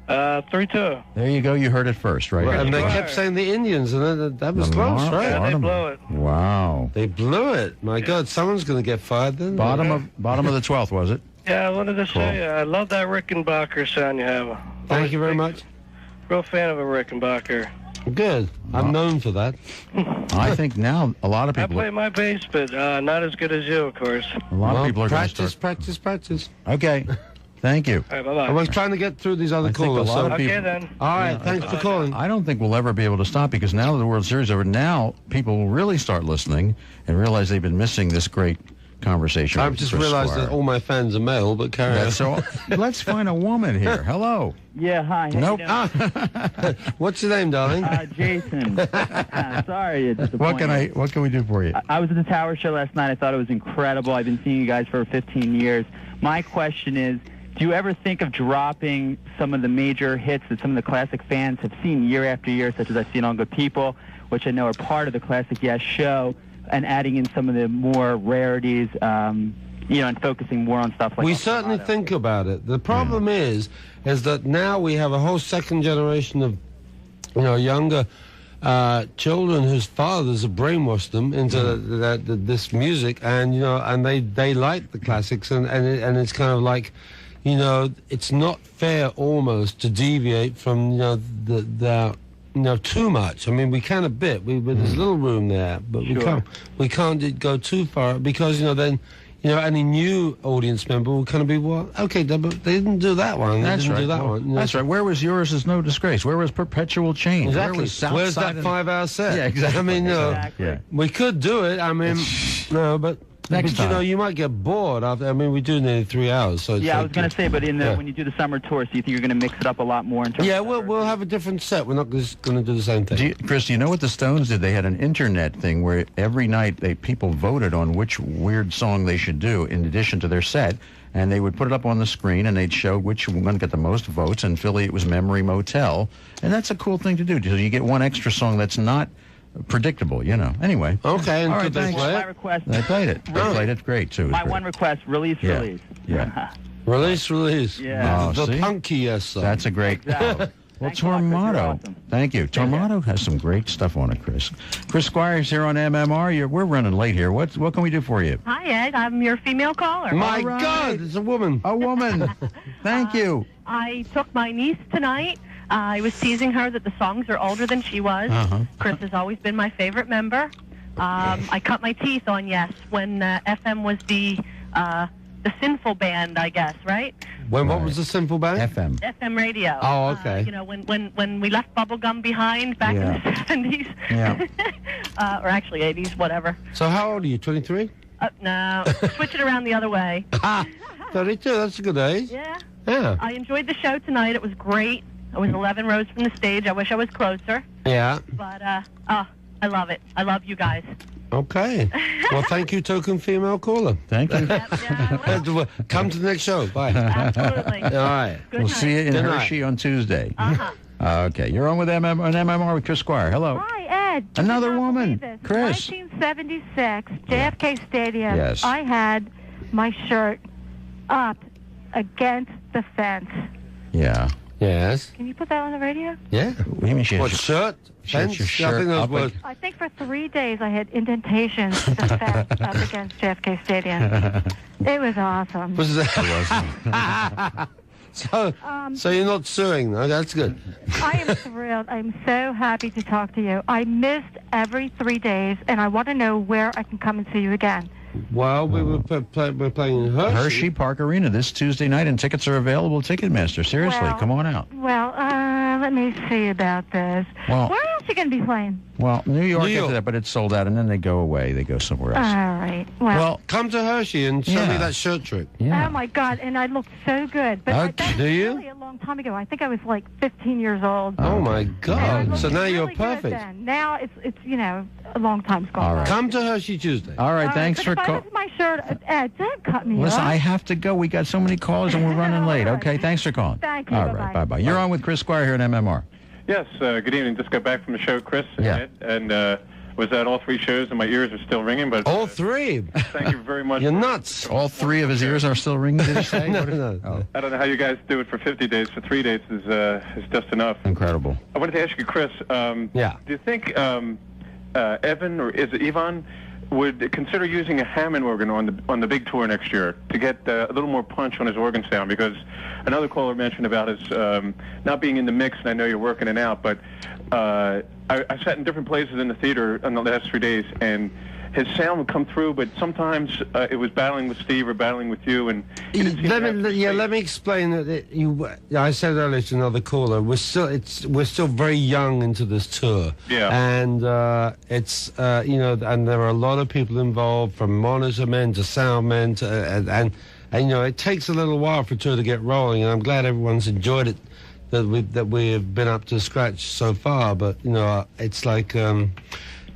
3-2. There you go. You heard it first, right? And they Squire. kept saying the Indians, and that was The close, Mar- right? Yeah, they Bottom- blew it. Wow. They blew it. My God, someone's going to get fired then. Bottom of the 12th, was it? Yeah, I wanted to say, I love that Rickenbacker sound you have. Thank you very much. Real fan of a Rickenbacker. Good. I'm known for that. I think now a lot of I people. play my bass, but not as good as you, of course. A lot of people are going to practice, start. practice. Okay. Thank you. All right, bye-bye. I was trying to get through these other I think a callers. lot of Okay, people. then. All right, thanks for calling. I don't think we'll ever be able to stop because now that the World Series is over, now people will really start listening and realize they've been missing this great conversation. I've with just Chris realized Squire. that all my fans are male, but carry on. That's all. Let's find a woman here. Hello. Yeah, hi. How Nope. you doing? What's your name, darling? Jason. Sorry, it's disappointing. What can we do for you? I was at the Tower Show last night. I thought it was incredible. I've been seeing you guys for 15 years. My question is, do you ever think of dropping some of the major hits that some of the classic fans have seen year after year, such as I've Seen All Good People, which I know are part of the Classic Yes show, and adding in some of the more rarities, and focusing more on stuff like We El certainly Dorado? think about it. The problem is that now we have a whole second generation of, younger children whose fathers have brainwashed them into this music, and they like the classics, and it's kind of like, it's not fair almost to deviate from too much. I mean, we can a bit. There's little room there, but we can't go too far because then any new audience member will kind of be, well, okay, but they didn't do that one. They That's didn't right. do that Well, one. That's right. Where was Yours Is No Disgrace? Where was Perpetual Change? Exactly. Where was South Where's Side that 5-hour set? Yeah, exactly. I mean, Yeah. we could do it. I mean, no, but Next time. you might get bored after. I mean, we do nearly 3 hours. So it's Yeah, I like, was going to say, but when you do the summer tour, so you think you're going to mix it up a lot more in terms yeah, of we'll have a different set. We're not just going to do the same thing. Chris, do you know what the Stones did? They had an internet thing where every night people voted on which weird song they should do in addition to their set, and they would put it up on the screen, and they'd show which one got the most votes. In Philly, it was Memory Motel, and that's a cool thing to do. So you get one extra song that's not predictable, Anyway. Okay, and all right, could they thanks. play My it? request. They played it. They played it great, too. It was My great. one request: release. Yeah. Release. Yeah. Oh, The see? punky yes song. That's a great... Exactly. Well, Thanks a lot, Chris. You're Tormato. awesome. Thank you. Tormato has some great stuff on it, Chris. Chris Squire's here on MMR. We're running late here. What can we do for you? Hi, Ed. I'm your female caller. My All right. God, it's a woman. A woman. Thank you. I took my niece tonight. I was teasing her that the songs are older than she was. Uh-huh. Chris has always been my favorite member. I cut my teeth on Yes when FM was the sinful band, I guess, right? What was the simple band? FM. FM radio. Oh, okay. When we left bubblegum behind back in the 70s. Yeah. Or actually 80s, whatever. So how old are you, 23? No, switch it around the other way. 32, that's a good age. Yeah. Yeah. I enjoyed the show tonight. It was great. I was 11 rows from the stage. I wish I was closer. Yeah. But, I love it. I love you guys. Okay. Well, thank you, token female caller. Thank you. Come to the next show. Bye. Absolutely. All right. Good We'll night. see you in Good night. Hershey on Tuesday. Uh-huh. Okay. You're on with MMR with Chris Squire. Hello. Hi, Ed. Another You cannot woman. believe this. Chris. 1976, JFK Stadium. Yes. I had my shirt up against the fence. Yeah. Yes. Can you put that on the radio? Yeah. What do you mean she has What, your- shirt? she has Fence? your shirt I think those up words. I think for 3 days I had indentations to the fence up against JFK Stadium. It was awesome. Was that? So you're not suing, though. That's good. I am thrilled. I'm so happy to talk to you. I missed every 3 days, and I want to know where I can come and see you again. Well, we're playing in Hershey. Hershey Park Arena this Tuesday night, and tickets are available at Ticketmaster. Seriously, Well, come on out. Well, let me see about this. Well- Where else you going to be playing? Well, New York New York. after that, but it's sold out, and then they go away. They go somewhere All else. right. Well, come to Hershey and show me that shirt trick. oh, my God. And I looked so good. But Okay. that was Do you? really a long time ago. I think I was like 15 years old. Oh, my And I God. looked So now you're really good perfect. then. Now it's a long time's gone by. Come to Hershey Tuesday. All right, thanks but for if I calling. was my shirt, Ed, don't cut me Listen, off. I have to go. We got so many calls, and we're running late. Okay, thanks for calling. Thank you. All Bye-bye. right, bye-bye. You're on with Chris Squire here at MMR. Yes, good evening. Just got back from the show, Chris. Yeah. And was at all three shows, and my ears are still ringing. But all three. Thank you very much. You're nuts. All three of his ears are still ringing. Did you say? No. I don't know how you guys do it for 50 days. For 3 days is just enough. Incredible. I wanted to ask you, Chris. Yeah. Do you think Evan, or is it Ivan, would consider using a Hammond organ on the big tour next year to get a little more punch on his organ sound? Because another caller mentioned about his not being in the mix, and I know you're working it out, but I sat in different places in the theater in the last 3 days, and his sound would come through, but sometimes it was battling with Steve or battling with you, and Let me explain that. I said earlier to another caller, we're still very young into this tour. Yeah. And it's and there are a lot of people involved, from monitor men to sound men to and it takes a little while for a tour to get rolling. And I'm glad everyone's enjoyed it, that we have been up to scratch so far. But it's like.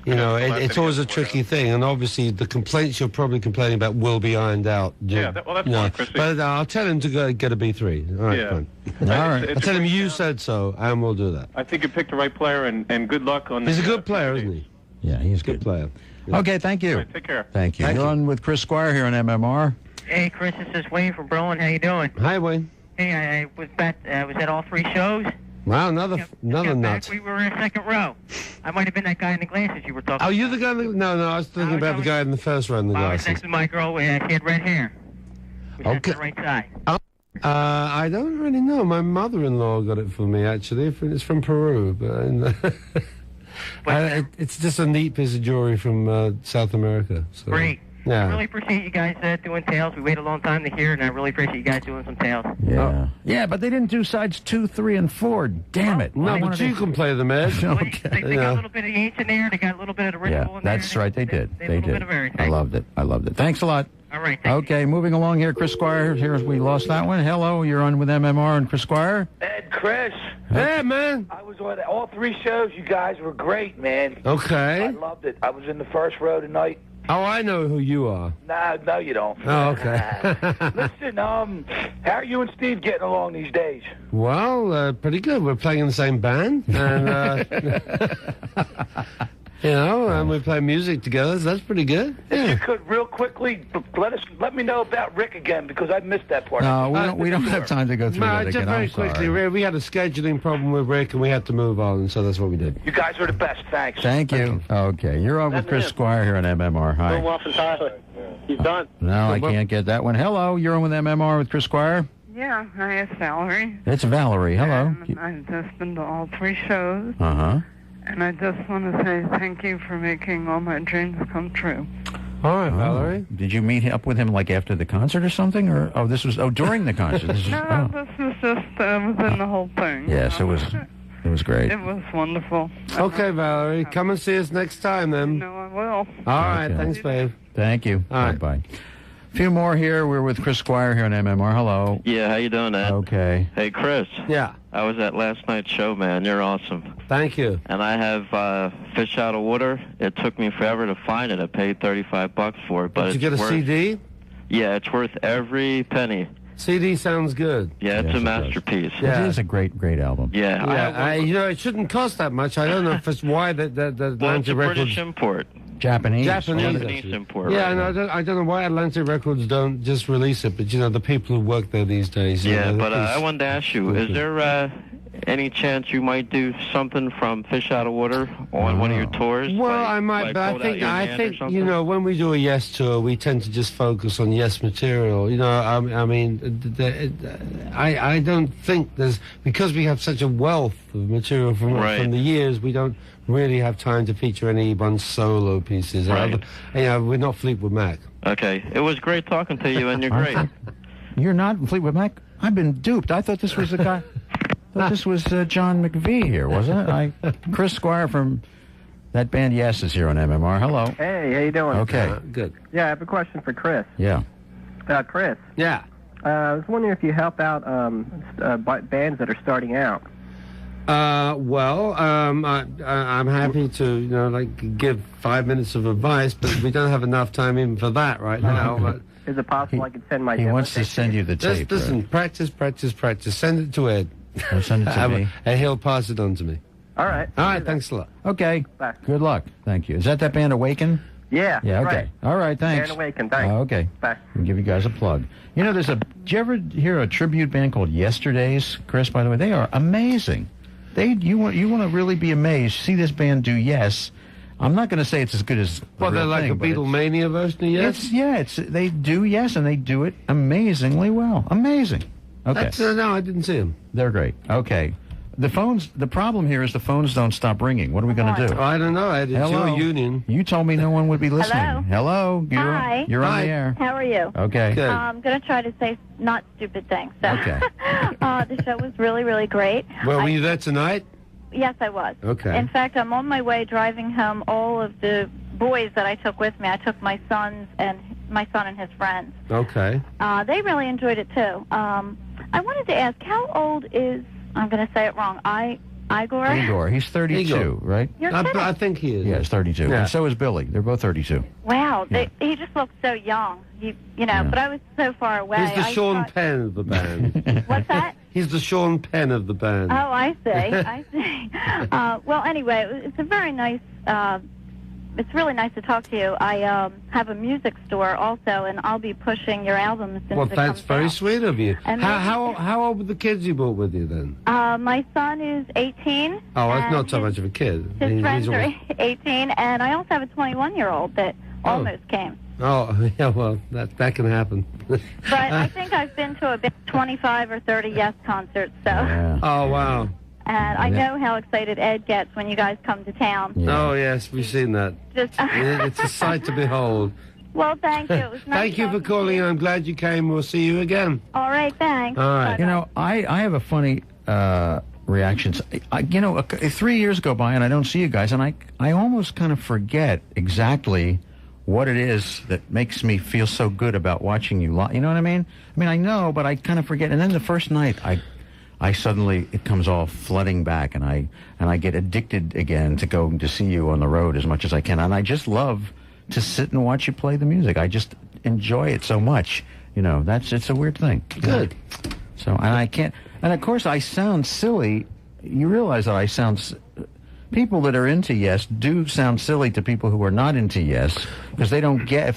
It's always a tricky thing, and obviously the complaints you're probably complaining about will be ironed out. That's fine, Chris. But I'll tell him to go get a B3. All right, Yeah. fine. All right. I'll tell him you said so, and we'll do that. I think you picked the right player, and good luck on. He's a good player, isn't he? Yeah, he's good player. Okay, thank you. Take care. Thank you. You're on with Chris Squire here on MMR. Hey, Chris, this is Wayne from Berlin. How you doing? Hi, Wayne. Hey, I was at all three shows. Wow, another nut. We were in second row. I might have been that guy in the glasses you were talking Oh, about. you the guy? No, I was thinking about the guy in the first row in the I was glasses. next to my girl. She had red hair. We sat to the right side. I don't really know. My mother-in-law got it for me, actually. It's from Peru, but it's just a neat piece of jewelry from South America. So, Great. Yeah. I really appreciate you guys doing tails. We waited a long time to hear, and I really appreciate you guys doing some tails. Yeah. Yeah, but they didn't do sides 2, 3, and 4. Damn it. No, but you can play them, Ed. They got a little bit of Yates in there. They got a little bit of the ritual in there. That's right, they did. They little did. bit of everything. I loved it. Thanks a lot. All right. Okay, moving along here, Chris Squire. Here, we lost that one. Hello, you're on with MMR and Chris Squire. Ed, Chris. Hey, man. I was on all three shows. You guys were great, man. Okay. I loved it. I was in the first row tonight. Oh, I know who you are. No, you don't. Oh, okay. Listen, how are you and Steve getting along these days? Well, pretty good. We're playing in the same band, and and we play music together. So that's pretty good. If you could, real quickly, let me know about Rick again, because I missed that part. No, we don't have time to go through that just again. very I'm quickly, sorry. we had a scheduling problem with Rick, and we had to move on, so that's what we did. You guys are the best. Thanks. Thank you. Okay, you're on with Chris Squire here on MMR. Hi. off and Tyler. He's done. No, I can't get that one. Hello, you're on with MMR with Chris Squire. Yeah, hi, it's Valerie. It's Valerie. Hello. I've just been to all three shows, Uh-huh. and I just want to say thank you for making all my dreams come true. All right, Valerie. Did you meet up with him like after the concert or something, or during the concert? This is, No, this was just within the whole thing. Yes, it was great. It was wonderful. Okay, Valerie, come and see us next time, then. No, I will. All right, thanks, babe. Thank you. All right. Bye. A few more here. We're with Chris Squire here on MMR. Hello. Yeah, how you doing, Ed? Okay. Hey, Chris. Yeah. I was at last night's show, man. You're awesome. Thank you. And I have Fish Out of Water. It took me forever to find it. I paid $35 for it, but Did you it's get a worth, CD? Yeah, it's worth every penny. CD sounds good. Yeah, it's a masterpiece. Yeah. It is a great album. Yeah. It shouldn't cost that much. I don't know if it's why the Well, it's Atlantic a Records. British import. Japanese. Japanese import. Yeah, right. and I don't know why Atlantic Records don't just release it, but the people who work there these days. Yeah, but I wanted to ask you, is there any chance you might do something from Fish Out of Water on one of your tours? Well, I might, but I think when we do a Yes tour, we tend to just focus on Yes material. I mean, I don't think there's, because we have such a wealth of material from the years, we don't really have time to feature any one solo pieces. Right. We're not Fleetwood Mac. Okay, it was great talking to you, and you're great. You're not Fleetwood Mac? I've been duped. I thought this was the guy. thought this was John McVie here, wasn't it? Chris Squire from that band Yes is here on MMR. Hello. Hey, how you doing? Okay. Good. Yeah, I have a question for Chris. Yeah. Chris. Yeah. I was wondering if you help out bands that are starting out. I'm happy to, give 5 minutes of advice, but we don't have enough time even for that right now. But is it possible I could send my He demo wants to tape send you the tape. listen, practice. Send it to Ed. Send it to me. And he'll pass it on to me. All right. All right, thanks a lot. Okay. Bye. Good luck. Thank you. Is that band Awaken? Yeah. Yeah, okay. Right. All right, thanks. Band Awaken, thanks. Okay. Bye. I'll give you guys a plug. You know, did you ever hear a tribute band called Yesterdays? Chris, by the way, they are amazing. You want to really be amazed. See this band do Yes. I'm not going to say it's as good as They're like a Beatlemania version of Yes? They do Yes, and they do it amazingly well. Amazing. Okay. No, I didn't see them. They're great. Okay. The problem here is the phones don't stop ringing. What are we going to do? I don't know, Ed. It's Hello? your union. You told me no one would be listening. Hello? Hi. You're on the air. How are you? Okay. Good. I'm going to try to say not stupid things. So. Okay. The show was really, really great. Well, were you there tonight? Yes, I was. Okay. In fact, I'm on my way driving home all of the boys that I took with me. I took my son and his friends. Okay. They really enjoyed it, too. I wanted to ask, how old is, I'm going to say it wrong, Igor? Igor. He's 32, Igor. right? You're kidding. I think he is. Yeah, he's 32. Yeah. And so is Billy. They're both 32. Wow, he just looked so young. But I was so far away. He's the Sean Penn of the band. What's that? He's the Sean Penn of the band. Oh, I see. I see. Well, anyway, it's a very nice. It's really nice to talk to you. I have a music store also, and I'll be pushing your album as soon Well, as it that's comes very out. sweet of you. And How old were the kids you brought with you then? My son is 18. Oh, that's and not so much of a kid. His friends He's are 18, and I also have a 21-year-old that almost came. Oh, yeah, well, that can happen. But I think I've been to about 25 or 30 Yes concerts, so. Oh, wow. And I know how excited Ed gets when you guys come to town. Oh, yes, we've seen that. Just It's a sight to behold. Well, thank you. It was nice. Thank you for calling. I'm glad you came. We'll see you again. All right, thanks. All right. You know, I have a funny reaction. 3 years go by and I don't see you guys, and I almost kind of forget exactly what it is that makes me feel so good about watching you live. You know what I mean? I mean, I know, but I kind of forget. And then the first night, I suddenly, it comes all flooding back, and I get addicted again to going to see you on the road as much as I can. And I just love to sit and watch you play the music. I just enjoy it so much. You know, it's a weird thing. Good. So, and I can't, and of course I sound silly. You realize that I sound, people that are into Yes do sound silly to people who are not into Yes, because they don't get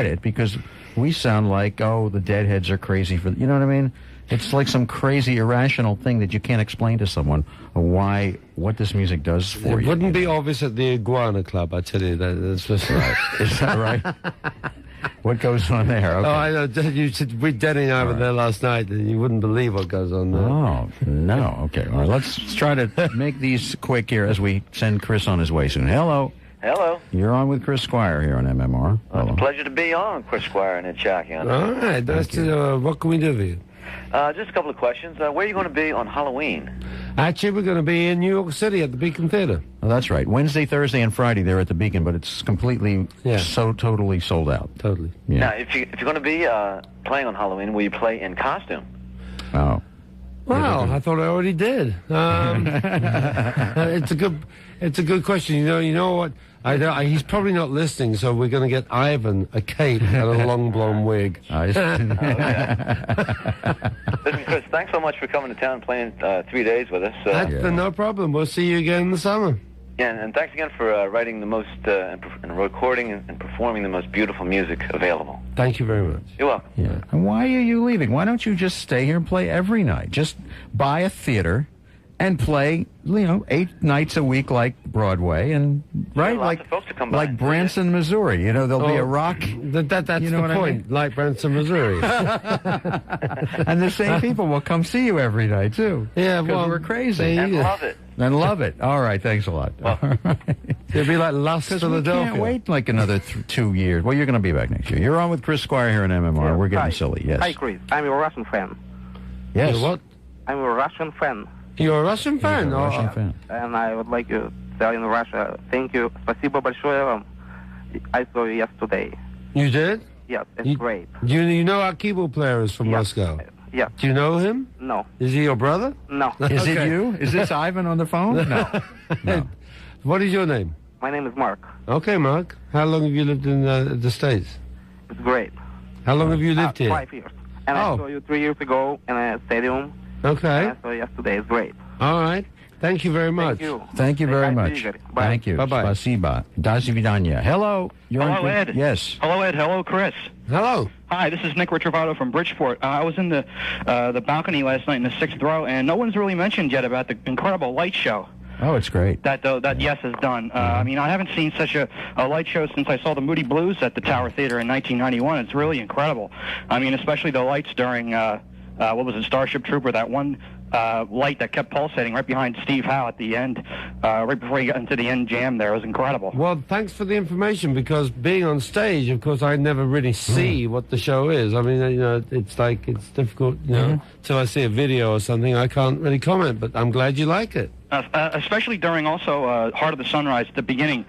it, because we sound like, oh, the Deadheads are crazy for, you know what I mean? It's like some crazy irrational thing that you can't explain to someone what this music does for It you. wouldn't be obvious at the Iguana Club, I tell you. That's just right. Is that right? What goes on there? Okay. Oh, I know. Denny and I were there last night, and you wouldn't believe what goes on there. Oh, no. Okay. All right. Let's try to make these quick here as we send Chris on his way soon. Hello. Hello. You're on with Chris Squire here on MMR. It's a pleasure to be on, Chris Squire and Ed Sciacky. All right. What can we do for you? Just a couple of questions. Where are you going to be on Halloween? Actually, we're going to be in New York City at the Beacon Theater. Oh, that's right. Wednesday, Thursday, and Friday they're at the Beacon, but it's completely, totally sold out. Totally. Yeah. Now, if you're going to be playing on Halloween, will you play in costume? Oh. Wow, I thought I already did. It's a good question. You know what? He's probably not listening, so we're going to get Ivan a cape and a long blonde wig. Listen, Chris, thanks so much for coming to town and playing 3 days with us. That's no problem. We'll see you again in the summer. Yeah, and thanks again for writing the most, and recording and performing the most beautiful music available. Thank you very much. You're welcome. Yeah. And why are you leaving? Why don't you just stay here and play every night? Just buy a theater and play, 8 nights a week like Broadway, and lots of folks to come by like and Branson, Missouri. There'll be a rock. That's you know the what point. I mean? Like Branson, Missouri. And the same people will come see you every night too. Yeah, because well, we're crazy And love it. And love it. All right, thanks a lot. It'll be like Lost Philadelphia. We can't wait like another 2 years. Well, you're going to be back next year. You're on with Chris Squire here in MMR. We're getting silly. Yes. Hi, Chris. I'm your Russian fan. Yes. You're what? I'm your Russian fan. You're a Russian fan? You're a Russian fan. And I would like to tell in Russia, thank you. Спасибо большое вам. I saw you yesterday. You did? Yes, it's great. You know our keyboard player is from Moscow? Yeah. Do you know him? No. Is he your brother? No. Is it you? Is this Ivan on the phone? No. What is your name? My name is Mark. Okay, Mark. How long have you lived in the States? It's great. How long have you lived here? 5 years. And I saw you 3 years ago in a stadium. Okay. And I saw you yesterday. It's great. All right. Thank you very much. Thank you very much. Bye. Thank you. Bye-bye. Spasiba. До свидания. Hello. Hello, Ed. Yes. Hello, Ed. Hello, Chris. Hello. Hi, this is Nick Ritrovato from Bridgeport. I was in the balcony last night in the 6th row, and no one's really mentioned yet about the incredible light show Oh, it's great. that Yes has done. I mean, I haven't seen such a light show since I saw the Moody Blues at the Tower Theater in 1991. It's really incredible. I mean, especially the lights during, what was it, Starship Trooper, that one light that kept pulsating right behind Steve Howe at the end, right before he got into the end jam there. It was incredible. Well, thanks for the information, because being on stage, of course, I never really see what the show is. I mean, you know, it's like, it's difficult, you know, till I see a video or something, I can't really comment, but I'm glad you like it. Especially during also Heart of the Sunrise at the beginning,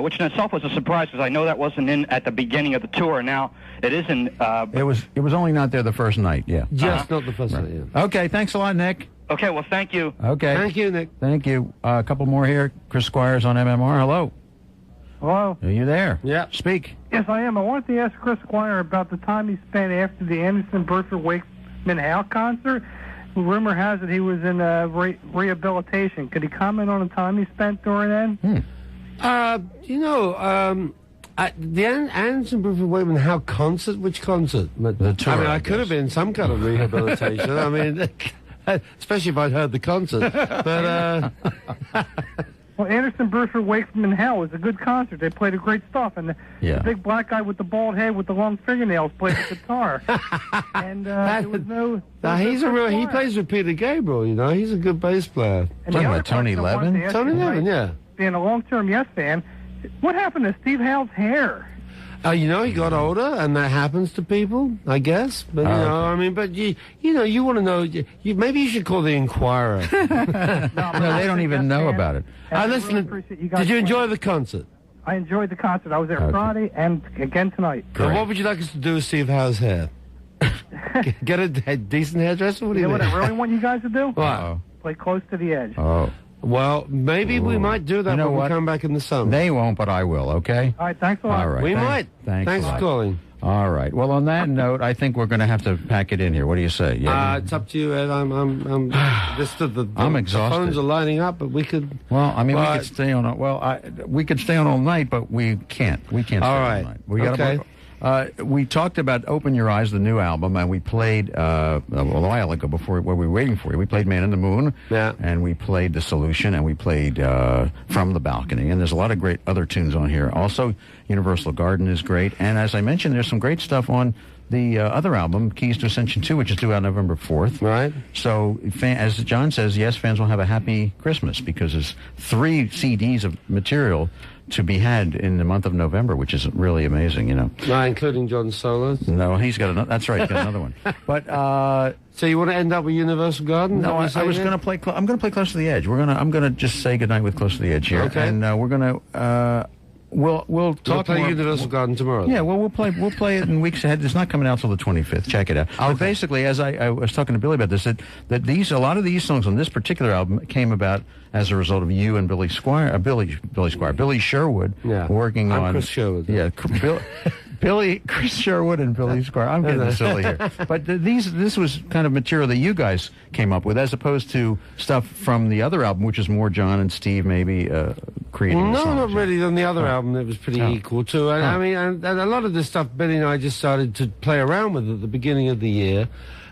which in itself was a surprise, because I know that wasn't in at the beginning of the tour. Now it is in. It was only not there the first night. Yeah. Just not the first night. Yeah. Okay. Thanks a lot, Nick. Okay. Well, thank you. Okay. Thank you, Nick. Thank you. A couple more here. Chris Squires on MMR. Hello. Hello. Are you there? Yeah. Speak. Yes, I am. I wanted to ask Chris Squire about the time he spent after the Anderson, Burford, Wakeman Howe concert. Rumor has it he was in rehabilitation. Could he comment on the time he spent during that? You know, the Anderson, Burford, Wakeman Howe concert. Which concert? The tour. I mean, I could have been some kind of rehabilitation. I mean, especially if I'd heard the concert. But well, Anderson, Burford, Wakeman Howe was a good concert. They played great stuff, and the big black guy with the bald head with the long fingernails played the guitar. And there was no. He plays with Peter Gabriel. You know, he's a good bass player. Talking about Tony Levin. Tony Levin, yeah. Being a long-term Yes fan, what happened to Steve Howe's hair? You know, he got older, and that happens to people, I guess. But, you know, I mean, but you know, you want to know, maybe you should call the Inquirer. No, they don't even know about it. Listen, did you enjoy the concert? I enjoyed the concert. I was there Friday and again tonight. And what would you like us to do with Steve Howe's hair? Get a decent hairdresser? What do you know think? what I really want you guys to do? What? Play close to the edge. Oh. Well, maybe we might do that when we come back in the summer. They won't, but I will, okay? All right, thanks a lot. All right. We might. Thanks a lot. for calling. All right. Well, on that note, I think we're going to have to pack it in here. What do you say? Yeah. It's up to you, Ed. I'm I'm exhausted. The phones are lining up, but we could. Well, I mean, we could stay on. We could stay on all night, but we can't. We can't stay All all right. night. We got we talked about "Open Your Eyes," the new album, and we played a while ago before where we were waiting for you. We played "Man in the Moon," and we played "The Solution," and we played "From the Balcony." And there's a lot of great other tunes on here. Also, "Universal Garden" is great, and as I mentioned, there's some great stuff on the other album, "Keys to Ascension 2," which is due out November 4th. Right. So, as John says, yes, fans will have a happy Christmas because there's 3 CDs of material to be had in the month of November, which is really amazing, you know. Including John solos. No, he's got another. That's right, he's got another one. But so you want to end up with Universal Garden? No, I was going to play. I'm going to play Close to the Edge. I'm going to just say goodnight with Close to the Edge here, okay. And we're going to. We'll talk play more. Universal Garden tomorrow. Yeah, well, we'll play it in weeks ahead. It's not coming out till the 25th. Check it out. Okay. But basically, as I was talking to Billy about this, that a lot of these songs on this particular album came about as a result of you and Billy Squire, Billy Sherwood, working on Chris Sherwood. Yeah, Chris Sherwood and Billy Squire. I'm getting silly here. But this was kind of material that you guys came up with, as opposed to stuff from the other album, which is more John and Steve maybe creating the songs. No, not really. On the other album, it was pretty equal to. And I mean, and a lot of this stuff Billy and I just started to play around with at the beginning of the year.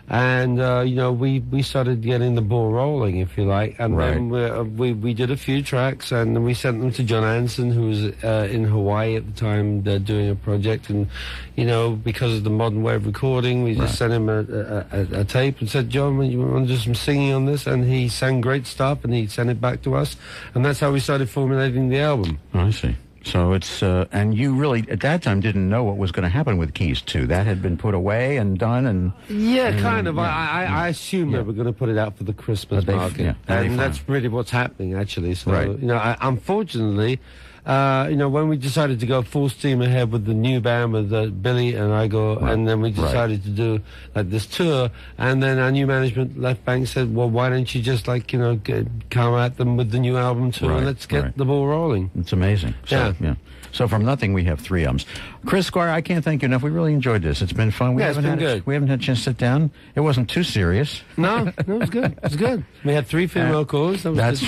And, you know, we started getting the ball rolling, if you like. And then we did a few tracks, and we sent them to John Anson, who was in Hawaii at the time doing a project. And, you know, because of the modern way of recording, we just sent him a tape and said, John, you want to do some singing on this? And he sang great stuff, and he sent it back to us. And that's how we started formulating the album. Oh, I see. So it's, and you really, at that time, didn't know what was going to happen with Keys 2. That had been put away and done, and... Yeah, kind of. Yeah. I assumed they were going to put it out for the Christmas market. And that's really what's happening, actually. So, you know, unfortunately... you know, when we decided to go full steam ahead with the new band with Billy and I and then we decided to do like this tour, and then our new management left bank said, well, why don't you just like, you know, come at them with the new album tour and let's get the ball rolling. It's amazing. So, yeah. So from nothing, we have 3 albums. Chris Squire, I can't thank you enough. We really enjoyed this. It's been fun. It's been good. We haven't had a chance to sit down. It wasn't too serious. No, it was good. It was good. We had 3 female callers. That's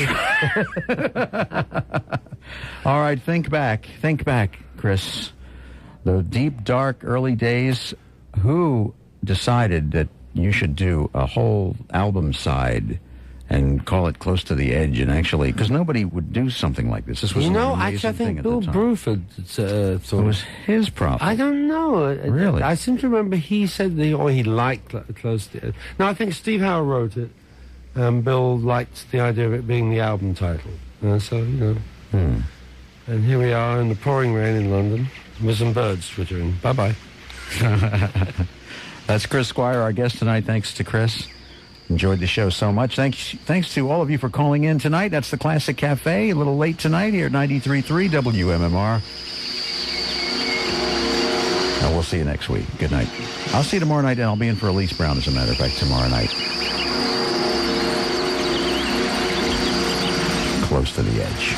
All right, think back, Chris. The deep, dark, early days. Who decided that you should do a whole album side and call it Close to the Edge? And actually, because nobody would do something like this. This was actually, I think Bill Bruford thought it was his problem. I don't know. Really? I seem to remember he said he liked Close to the Edge. No, I think Steve Howe wrote it. Bill liked the idea of it being the album title. So, you know. And here we are in the pouring rain in London with some birds twittering. Bye-bye. That's Chris Squire, our guest tonight. Thanks to Chris. Enjoyed the show so much. Thanks to all of you for calling in tonight. That's the Classic Cafe. A little late tonight here at 93.3 WMMR. And we'll see you next week. Good night. I'll see you tomorrow night, and I'll be in for Elise Brown, as a matter of fact, tomorrow night. Close to the Edge.